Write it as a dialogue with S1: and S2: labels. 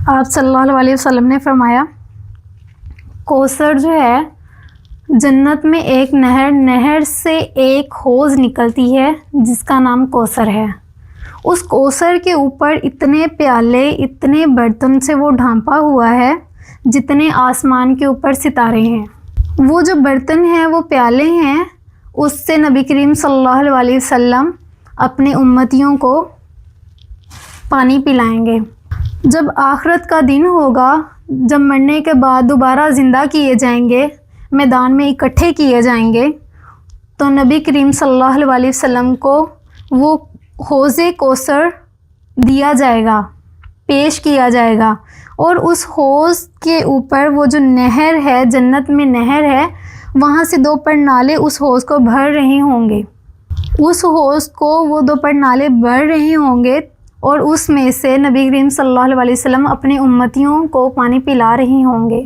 S1: آپ صلی اللہ علیہ وسلم نے فرمایا کوثر جو ہے جنت میں ایک نہر سے ایک حوض نکلتی ہے جس کا نام کوثر ہے۔ اس کوثر کے اوپر اتنے پیالے اتنے برتن سے وہ ڈھانپا ہوا ہے جتنے آسمان کے اوپر ستارے ہیں۔ وہ جو برتن ہیں وہ پیالے ہیں، اس سے نبی کریم صلی اللہ علیہ وسلم اپنے امتیوں کو پانی پلائیں گے۔ جب آخرت کا دن ہوگا، جب مرنے کے بعد دوبارہ زندہ کیے جائیں گے، میدان میں اکٹھے کیے جائیں گے، تو نبی کریم صلی اللہ علیہ وسلم کو وہ حوض کوثر دیا جائے گا، پیش کیا جائے گا، اور اس حوض کے اوپر وہ جو نہر ہے، جنت میں نہر ہے، وہاں سے 2 پرنالے اس حوض کو بھر رہے ہوں گے۔ اس حوض کو وہ 2 پرنالے بھر رہے ہوں گے اور اس میں سے نبی کریم صلی اللہ علیہ وسلم اپنے امتیوں کو پانی پلا رہے ہوں گے۔